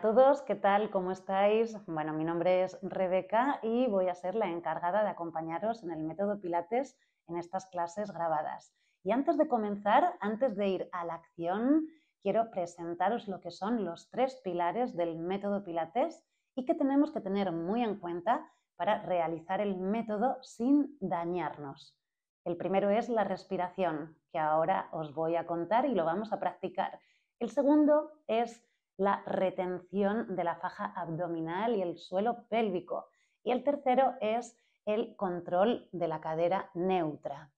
todos, ¿qué tal? ¿Cómo estáis? Bueno, mi nombre es Rebeca y voy a ser la encargada de acompañaros en el método Pilates en estas clases grabadas. Y antes de comenzar, antes de ir a la acción, quiero presentaros lo que son los 3 pilares del método Pilates y que tenemos que tener muy en cuenta para realizar el método sin dañarnos. El primero es la respiración, que ahora os voy a contar y lo vamos a practicar. El segundo es la retención de la faja abdominal y el suelo pélvico. Y el tercero es el control de la cadera neutra.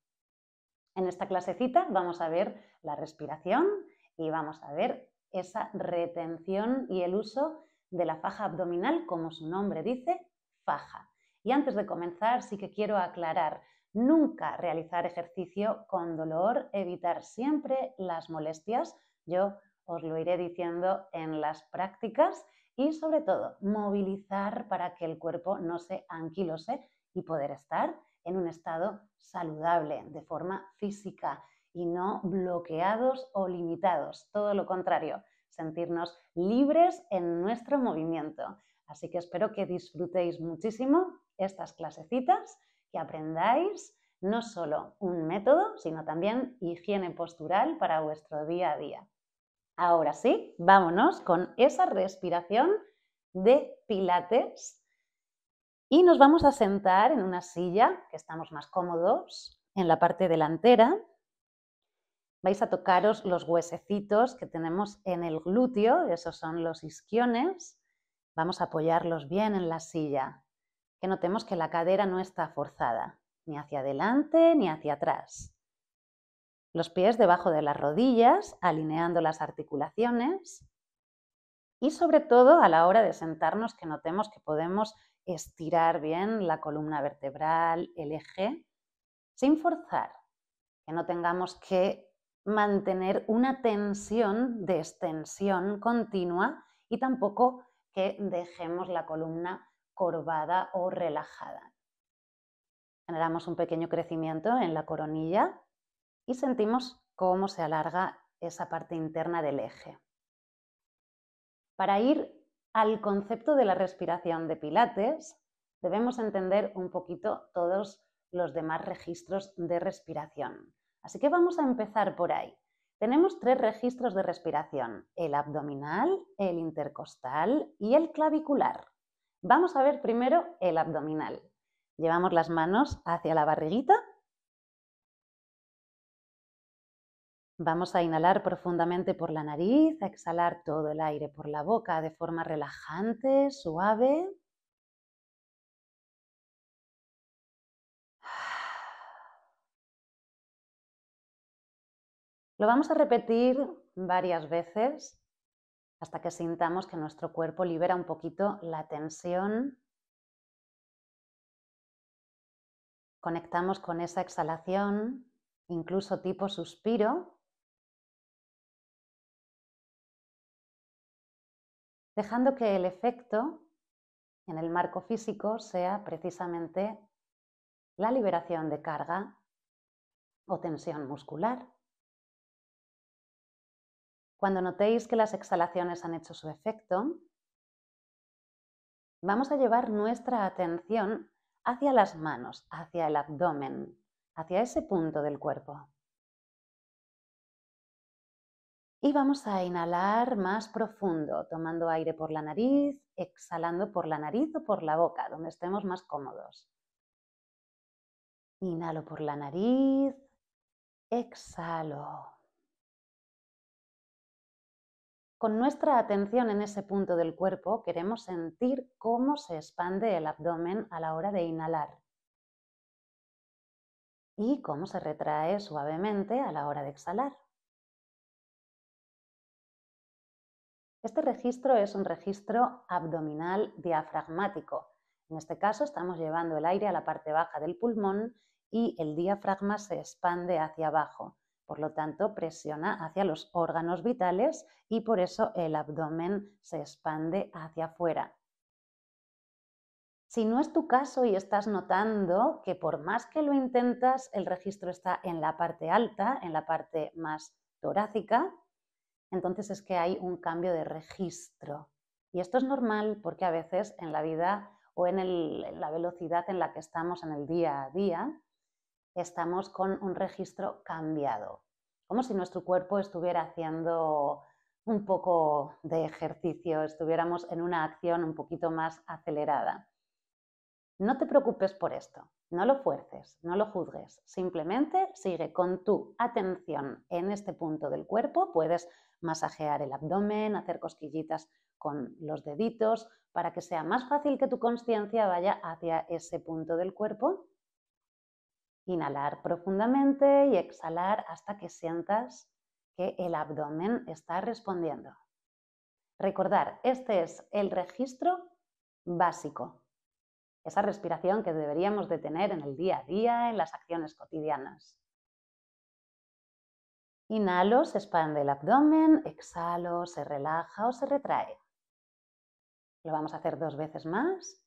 En esta clasecita vamos a ver la respiración y vamos a ver esa retención y el uso de la faja abdominal, como su nombre dice, faja. Y antes de comenzar sí que quiero aclarar, nunca realizar ejercicio con dolor, evitar siempre las molestias. Yo os lo iré diciendo en las prácticas y sobre todo movilizar para que el cuerpo no se anquilose y poder estar en un estado saludable de forma física y no bloqueados o limitados, todo lo contrario, sentirnos libres en nuestro movimiento. Así que espero que disfrutéis muchísimo estas clasecitas, que aprendáis no solo un método, sino también higiene postural para vuestro día a día. Ahora sí, vámonos con esa respiración de Pilates y nos vamos a sentar en una silla, que estamos más cómodos, en la parte delantera. Vais a tocaros los huesecitos que tenemos en el glúteo, esos son los isquiones. Vamos a apoyarlos bien en la silla, que notemos que la cadera no está forzada, ni hacia adelante ni hacia atrás. Los pies debajo de las rodillas, alineando las articulaciones. Y sobre todo a la hora de sentarnos, que notemos que podemos estirar bien la columna vertebral, el eje, sin forzar, que no tengamos que mantener una tensión de extensión continua y tampoco que dejemos la columna corvada o relajada. Generamos un pequeño crecimiento en la coronilla y sentimos cómo se alarga esa parte interna del eje. Para ir al concepto de la respiración de Pilates, debemos entender un poquito todos los demás registros de respiración. Así que vamos a empezar por ahí. Tenemos 3 registros de respiración, el abdominal, el intercostal y el clavicular. Vamos a ver primero el abdominal. Llevamos las manos hacia la barriguita. Vamos a inhalar profundamente por la nariz, a exhalar todo el aire por la boca de forma relajante, suave. Lo vamos a repetir varias veces hasta que sintamos que nuestro cuerpo libera un poquito la tensión. Conectamos con esa exhalación, incluso tipo suspiro, dejando que el efecto en el marco físico sea precisamente la liberación de carga o tensión muscular. Cuando notéis que las exhalaciones han hecho su efecto, vamos a llevar nuestra atención hacia las manos, hacia el abdomen, hacia ese punto del cuerpo. Y vamos a inhalar más profundo, tomando aire por la nariz, exhalando por la nariz o por la boca, donde estemos más cómodos. Inhalo por la nariz, exhalo. Con nuestra atención en ese punto del cuerpo queremos sentir cómo se expande el abdomen a la hora de inhalar y cómo se retrae suavemente a la hora de exhalar. Este registro es un registro abdominal diafragmático. En este caso estamos llevando el aire a la parte baja del pulmón y el diafragma se expande hacia abajo. Por lo tanto, presiona hacia los órganos vitales y por eso el abdomen se expande hacia afuera. Si no es tu caso y estás notando que por más que lo intentas, el registro está en la parte alta, en la parte más torácica, entonces es que hay un cambio de registro. Y esto es normal porque a veces en la vida o en la velocidad en la que estamos en el día a día, estamos con un registro cambiado, como si nuestro cuerpo estuviera haciendo un poco de ejercicio, estuviéramos en una acción un poquito más acelerada. No te preocupes por esto, no lo fuerces, no lo juzgues, simplemente sigue con tu atención en este punto del cuerpo. Puedes masajear el abdomen, hacer cosquillitas con los deditos para que sea más fácil que tu conciencia vaya hacia ese punto del cuerpo. Inhalar profundamente y exhalar hasta que sientas que el abdomen está respondiendo. Recordar, este es el registro básico, esa respiración que deberíamos de tener en el día a día, en las acciones cotidianas. Inhalo, se expande el abdomen, exhalo, se relaja o se retrae. Lo vamos a hacer 2 veces más.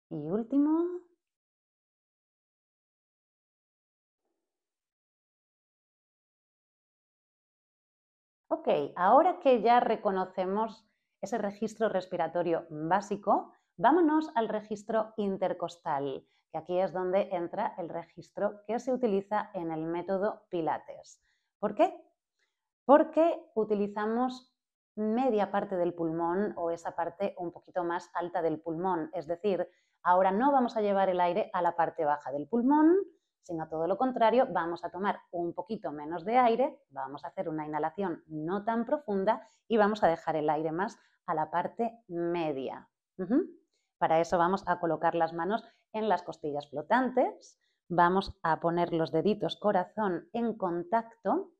Y último. Ok, ahora que ya reconocemos ese registro respiratorio básico, vámonos al registro intercostal, que aquí es donde entra el registro que se utiliza en el método Pilates. ¿Por qué? Porque utilizamos media parte del pulmón o esa parte un poquito más alta del pulmón. Es decir, ahora no vamos a llevar el aire a la parte baja del pulmón, sino todo lo contrario, vamos a tomar un poquito menos de aire, vamos a hacer una inhalación no tan profunda y vamos a dejar el aire más a la parte media. Para eso vamos a colocar las manos en las costillas flotantes, vamos a poner los deditos corazón en contacto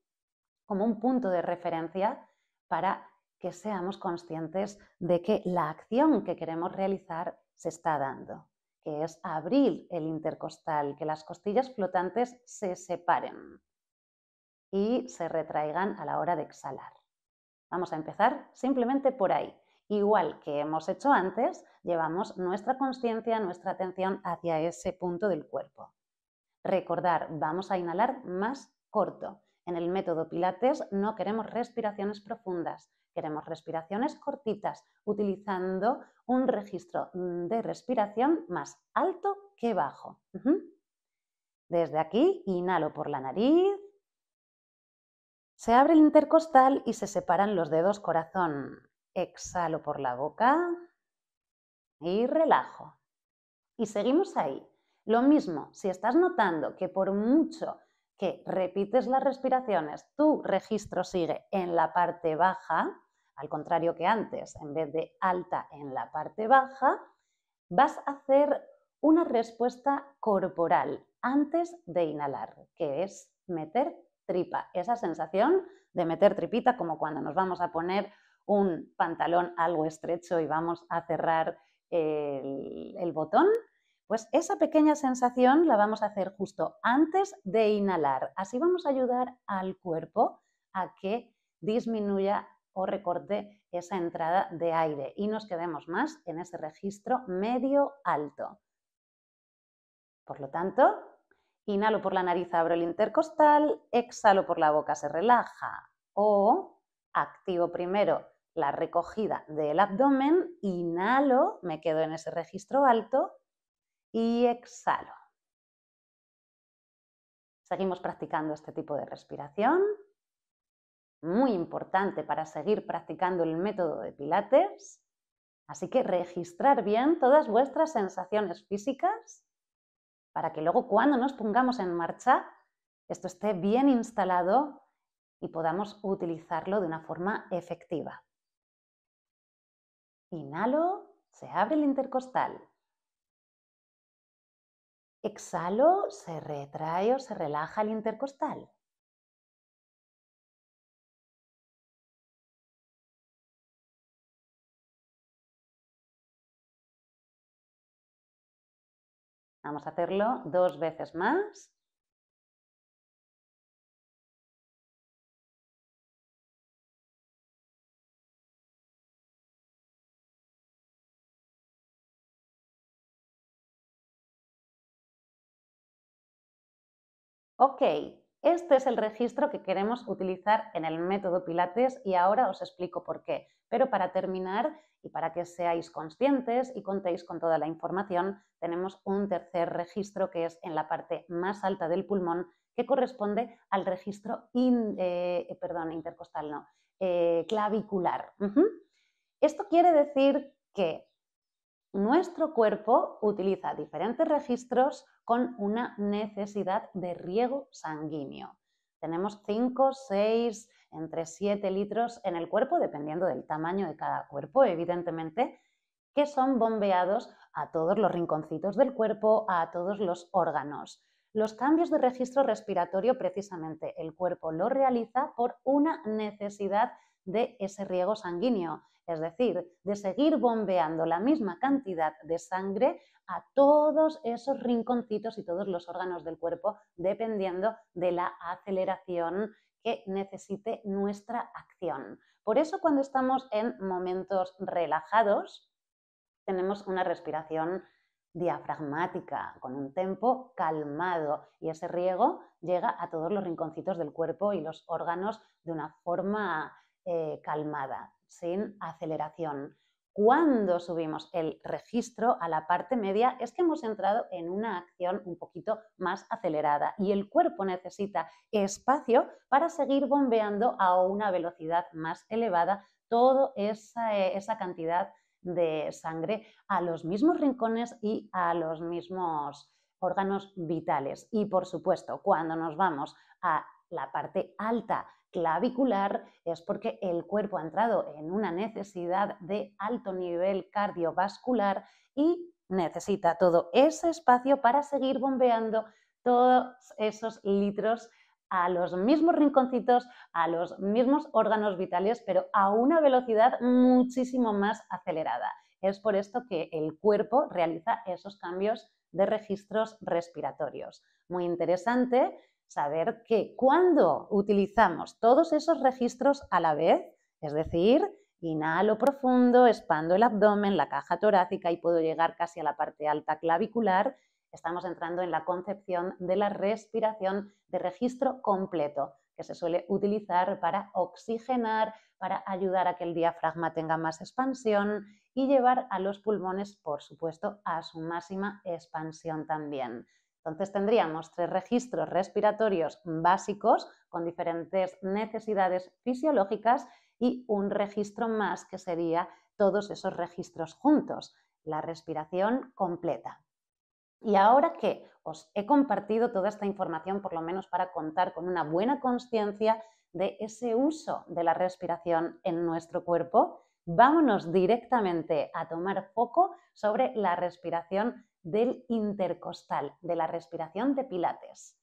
como un punto de referencia para que seamos conscientes de que la acción que queremos realizar se está dando, que es abrir el intercostal, que las costillas flotantes se separen y se retraigan a la hora de exhalar. Vamos a empezar simplemente por ahí. Igual que hemos hecho antes, llevamos nuestra consciencia, nuestra atención hacia ese punto del cuerpo. Recordar, vamos a inhalar más corto. En el método Pilates no queremos respiraciones profundas, queremos respiraciones cortitas, utilizando un registro de respiración más alto que bajo. Desde aquí, inhalo por la nariz, se abre el intercostal y se separan los dedos corazón. Exhalo por la boca y relajo. Y seguimos ahí. Lo mismo, si estás notando que por mucho que repites las respiraciones, tu registro sigue en la parte baja, al contrario que antes, en vez de alta en la parte baja, vas a hacer una respuesta corporal antes de inhalar, que es meter tripa, esa sensación de meter tripita como cuando nos vamos a poner un pantalón algo estrecho y vamos a cerrar el botón. Pues esa pequeña sensación la vamos a hacer justo antes de inhalar. Así vamos a ayudar al cuerpo a que disminuya o recorte esa entrada de aire y nos quedemos más en ese registro medio alto. Por lo tanto, inhalo por la nariz, abro el intercostal, exhalo por la boca, se relaja, o activo primero la recogida del abdomen, inhalo, me quedo en ese registro alto y exhalo. Seguimos practicando este tipo de respiración, muy importante para seguir practicando el método de Pilates, así que registrar bien todas vuestras sensaciones físicas para que luego cuando nos pongamos en marcha esto esté bien instalado y podamos utilizarlo de una forma efectiva. Inhalo, se abre el intercostal. Exhalo, se retrae o se relaja el intercostal. Vamos a hacerlo 2 veces más. Ok, Este es el registro que queremos utilizar en el método Pilates y ahora os explico por qué. Pero para terminar y para que seáis conscientes y contéis con toda la información, tenemos un tercer registro que es en la parte más alta del pulmón, que corresponde al registro intercostal, no, clavicular. Esto quiere decir que nuestro cuerpo utiliza diferentes registros con una necesidad de riego sanguíneo. Tenemos 5, 6, entre 7 litros en el cuerpo, dependiendo del tamaño de cada cuerpo, evidentemente, que son bombeados a todos los rinconcitos del cuerpo, a todos los órganos. Los cambios de registro respiratorio, precisamente, el cuerpo lo realiza por una necesidad de ese riego sanguíneo, es decir, de seguir bombeando la misma cantidad de sangre a todos esos rinconcitos y todos los órganos del cuerpo, dependiendo de la aceleración que necesite nuestra acción. Por eso, cuando estamos en momentos relajados, tenemos una respiración diafragmática, con un tempo calmado, y ese riego llega a todos los rinconcitos del cuerpo y los órganos de una forma calmada, sin aceleración. Cuando subimos el registro a la parte media es que hemos entrado en una acción un poquito más acelerada y el cuerpo necesita espacio para seguir bombeando a una velocidad más elevada toda esa cantidad de sangre a los mismos rincones y a los mismos órganos vitales. Y por supuesto, cuando nos vamos a la parte alta clavicular es porque el cuerpo ha entrado en una necesidad de alto nivel cardiovascular y necesita todo ese espacio para seguir bombeando todos esos litros a los mismos rinconcitos, a los mismos órganos vitales, pero a una velocidad muchísimo más acelerada. Es por esto que el cuerpo realiza esos cambios de registros respiratorios. Muy interesante saber que cuando utilizamos todos esos registros a la vez, es decir, inhalo profundo, expando el abdomen, la caja torácica y puedo llegar casi a la parte alta clavicular, estamos entrando en la concepción de la respiración de registro completo, que se suele utilizar para oxigenar, para ayudar a que el diafragma tenga más expansión y llevar a los pulmones, por supuesto, a su máxima expansión también. Entonces tendríamos 3 registros respiratorios básicos con diferentes necesidades fisiológicas y un registro más que sería todos esos registros juntos, la respiración completa. Y ahora que os he compartido toda esta información, por lo menos para contar con una buena conciencia de ese uso de la respiración en nuestro cuerpo, vámonos directamente a tomar foco sobre la respiración del intercostal, de la respiración de Pilates.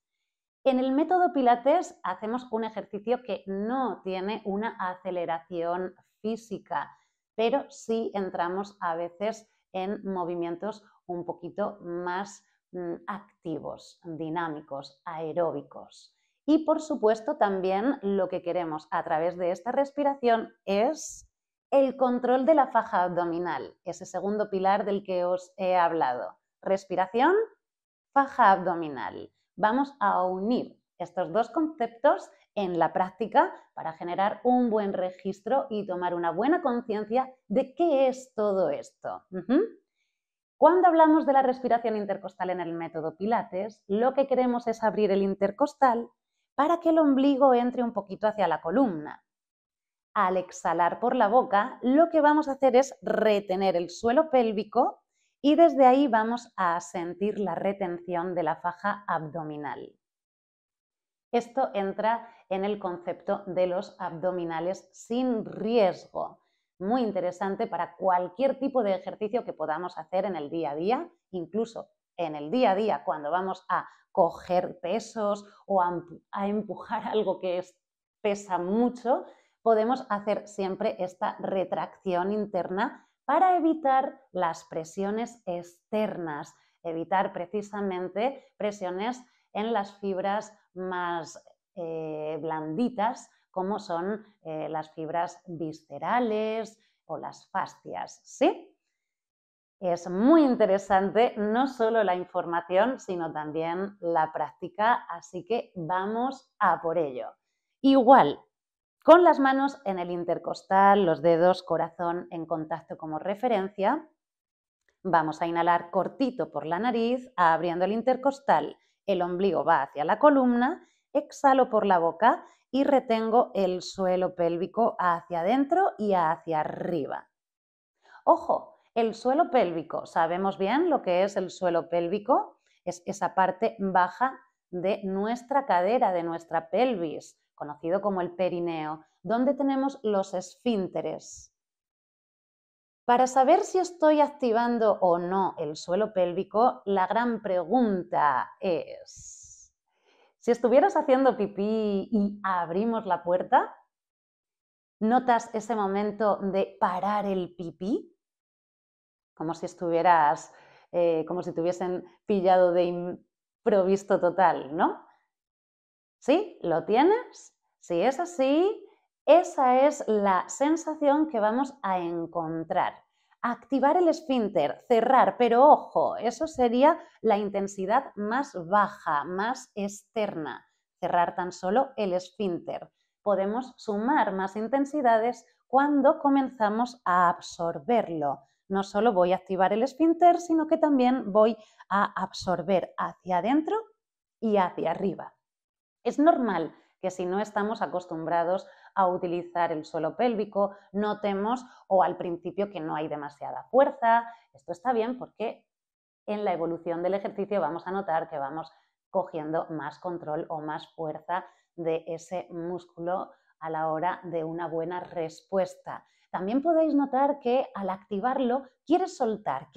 En el método Pilates hacemos un ejercicio que no tiene una aceleración física, pero sí entramos a veces en movimientos un poquito más activos, dinámicos, aeróbicos. Y por supuesto también lo que queremos a través de esta respiración es el control de la faja abdominal, ese segundo pilar del que os he hablado. Respiración, faja abdominal. Vamos a unir estos dos conceptos en la práctica para generar un buen registro y tomar una buena conciencia de qué es todo esto. Cuando hablamos de la respiración intercostal en el método Pilates, lo que queremos es abrir el intercostal para que el ombligo entre un poquito hacia la columna. Al exhalar por la boca, lo que vamos a hacer es retener el suelo pélvico y desde ahí vamos a sentir la retención de la faja abdominal. Esto entra en el concepto de los abdominales sin riesgo. Muy interesante para cualquier tipo de ejercicio que podamos hacer en el día a día, incluso en el día a día cuando vamos a coger pesos o a empujar algo que pesa mucho, podemos hacer siempre esta retracción interna para evitar las presiones externas, evitar precisamente presiones en las fibras más blanditas, como son las fibras viscerales o las fascias, ¿sí? Es muy interesante no solo la información, sino también la práctica, así que vamos a por ello. Igual, con las manos en el intercostal, los dedos, corazón en contacto como referencia, vamos a inhalar cortito por la nariz, abriendo el intercostal, el ombligo va hacia la columna, exhalo por la boca y retengo el suelo pélvico hacia adentro y hacia arriba. Ojo, el suelo pélvico, ¿sabemos bien lo que es el suelo pélvico? Es esa parte baja de nuestra cadera, de nuestra pelvis, conocido como el perineo, donde tenemos los esfínteres. Para saber si estoy activando o no el suelo pélvico, la gran pregunta es, si estuvieras haciendo pipí y abrimos la puerta, ¿notas ese momento de parar el pipí? Como si estuvieras, como si te hubiesen pillado de improviso total, ¿no? ¿Sí? ¿Lo tienes? Si es así, esa es la sensación que vamos a encontrar. Activar el esfínter, cerrar, pero ojo, eso sería la intensidad más baja, más externa. Cerrar tan solo el esfínter. Podemos sumar más intensidades cuando comenzamos a absorberlo. No solo voy a activar el esfínter, sino que también voy a absorber hacia adentro y hacia arriba. Es normal que si no estamos acostumbrados a utilizar el suelo pélvico, notemos o al principio que no hay demasiada fuerza. Esto está bien porque en la evolución del ejercicio vamos a notar que vamos cogiendo más control o más fuerza de ese músculo a la hora de una buena respuesta. También podéis notar que al activarlo quieres soltar.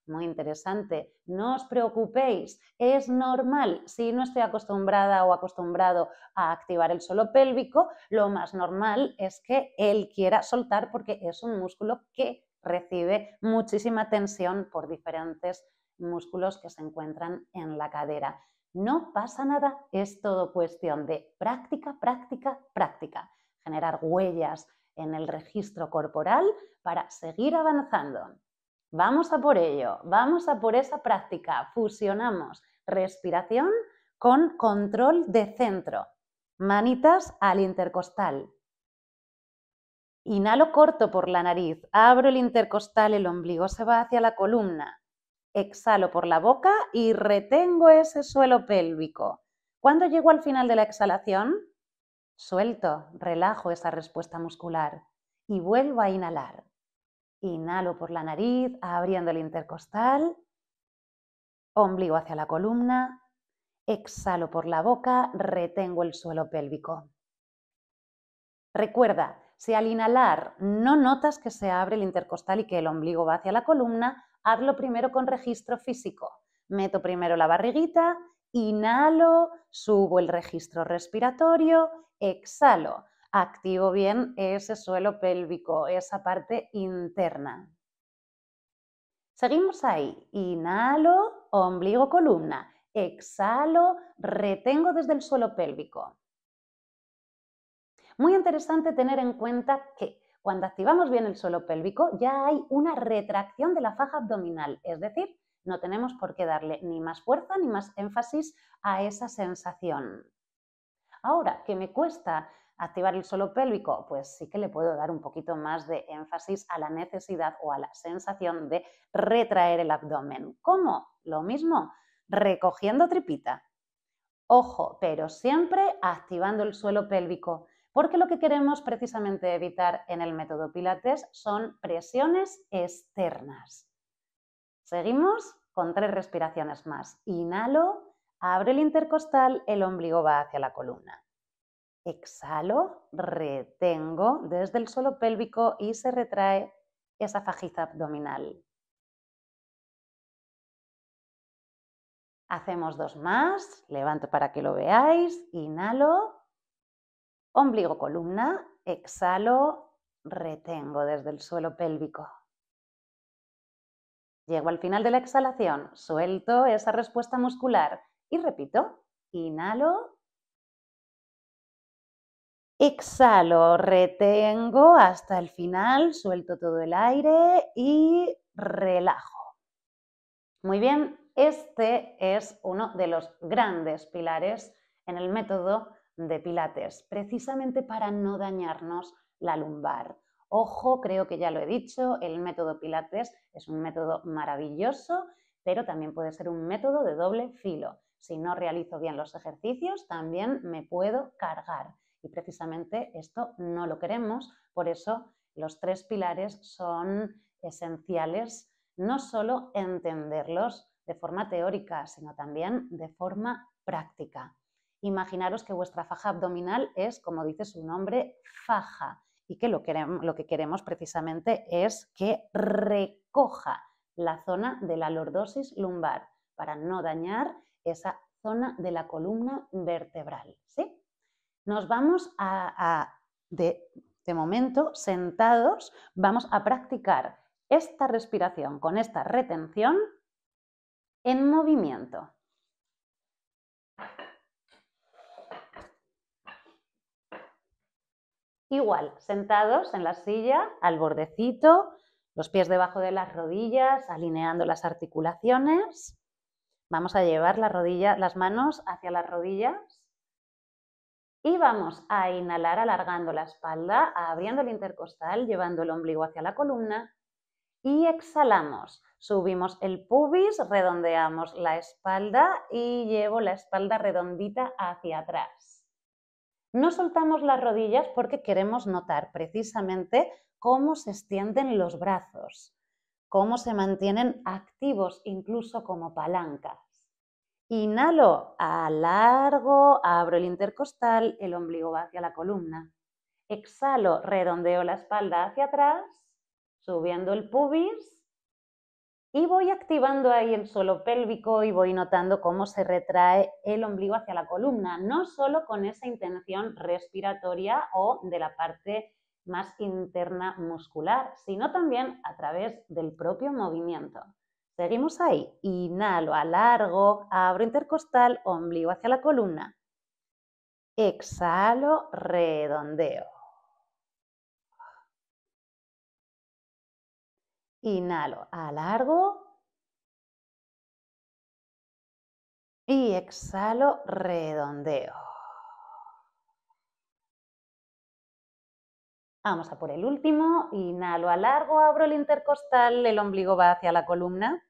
Muy interesante, no os preocupéis, es normal. Si no estoy acostumbrada o acostumbrado a activar el suelo pélvico, lo más normal es que él quiera soltar porque es un músculo que recibe muchísima tensión por diferentes músculos que se encuentran en la cadera. No pasa nada, es todo cuestión de práctica, práctica, práctica. Generar huellas en el registro corporal para seguir avanzando. Vamos a por ello, vamos a por esa práctica. Fusionamos respiración con control de centro. Manitas al intercostal. Inhalo corto por la nariz, abro el intercostal, el ombligo se va hacia la columna. Exhalo por la boca y retengo ese suelo pélvico. Cuando llego al final de la exhalación, suelto, relajo esa respuesta muscular y vuelvo a inhalar. Inhalo por la nariz, abriendo el intercostal, ombligo hacia la columna, exhalo por la boca, retengo el suelo pélvico. Recuerda, si al inhalar no notas que se abre el intercostal y que el ombligo va hacia la columna, hazlo primero con registro físico. Meto primero la barriguita, inhalo, subo el registro respiratorio, exhalo. Activo bien ese suelo pélvico, esa parte interna. Seguimos ahí. Inhalo, ombligo, columna. Exhalo, retengo desde el suelo pélvico. Muy interesante tener en cuenta que cuando activamos bien el suelo pélvico ya hay una retracción de la faja abdominal, es decir, no tenemos por qué darle ni más fuerza ni más énfasis a esa sensación. Ahora, ¿qué me cuesta activar el suelo pélvico? Pues sí que le puedo dar un poquito más de énfasis a la necesidad o a la sensación de retraer el abdomen. ¿Cómo? Lo mismo, recogiendo tripita. Ojo, pero siempre activando el suelo pélvico, porque lo que queremos precisamente evitar en el método Pilates son presiones externas. Seguimos con 3 respiraciones más. Inhalo, abro el intercostal, el ombligo va hacia la columna. Exhalo, retengo desde el suelo pélvico y se retrae esa fajiza abdominal. Hacemos 2 más, levanto para que lo veáis, inhalo, ombligo, columna, exhalo, retengo desde el suelo pélvico. Llego al final de la exhalación, suelto esa respuesta muscular y repito, inhalo, exhalo, retengo hasta el final, suelto todo el aire y relajo. Muy bien, este es uno de los grandes pilares en el método de Pilates, precisamente para no dañarnos la lumbar. Ojo, creo que ya lo he dicho, el método Pilates es un método maravilloso, pero también puede ser un método de doble filo. Si no realizo bien los ejercicios, también me puedo cargar. Y precisamente esto no lo queremos, por eso los 3 pilares son esenciales, no solo entenderlos de forma teórica, sino también de forma práctica. Imaginaros que vuestra faja abdominal es, como dice su nombre, faja, y que lo que queremos precisamente es que recoja la zona de la lordosis lumbar para no dañar esa zona de la columna vertebral, ¿sí? Nos vamos de momento, sentados, vamos a practicar esta respiración con esta retención en movimiento. Igual, sentados en la silla, al bordecito, los pies debajo de las rodillas, alineando las articulaciones. Vamos a llevar las manos hacia las rodillas y vamos a inhalar alargando la espalda, abriendo el intercostal, llevando el ombligo hacia la columna y exhalamos. Subimos el pubis, redondeamos la espalda y llevo la espalda redondita hacia atrás. No soltamos las rodillas porque queremos notar precisamente cómo se extienden los brazos, cómo se mantienen activos incluso como palancas. Inhalo, alargo, abro el intercostal, el ombligo va hacia la columna. Exhalo, redondeo la espalda hacia atrás, subiendo el pubis y voy activando ahí el suelo pélvico y voy notando cómo se retrae el ombligo hacia la columna, no solo con esa intención respiratoria o de la parte más interna muscular, sino también a través del propio movimiento. Seguimos ahí, inhalo, alargo, abro intercostal, ombligo hacia la columna. Exhalo, redondeo. Inhalo, alargo y exhalo, redondeo. Vamos a por el último, inhalo, alargo, abro el intercostal, el ombligo va hacia la columna.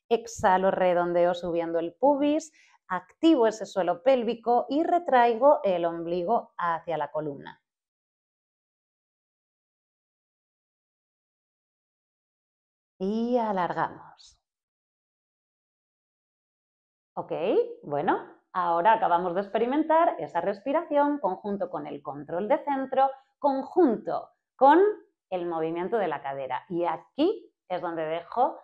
Exhalo, redondeo subiendo el pubis, activo ese suelo pélvico y retraigo el ombligo hacia la columna. Y alargamos. Ok, bueno, ahora acabamos de experimentar esa respiración conjunto con el control de centro, conjunto con el movimiento de la cadera. Y aquí es donde dejo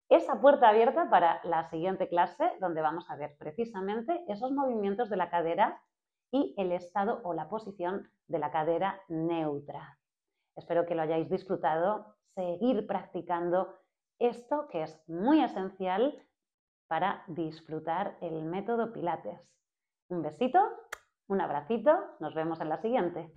esa puerta abierta para la siguiente clase, donde vamos a ver precisamente esos movimientos de la cadera y el estado o la posición de la cadera neutra. Espero que lo hayáis disfrutado, seguir practicando esto que es muy esencial para disfrutar el método Pilates. Un besito, un abracito, nos vemos en la siguiente.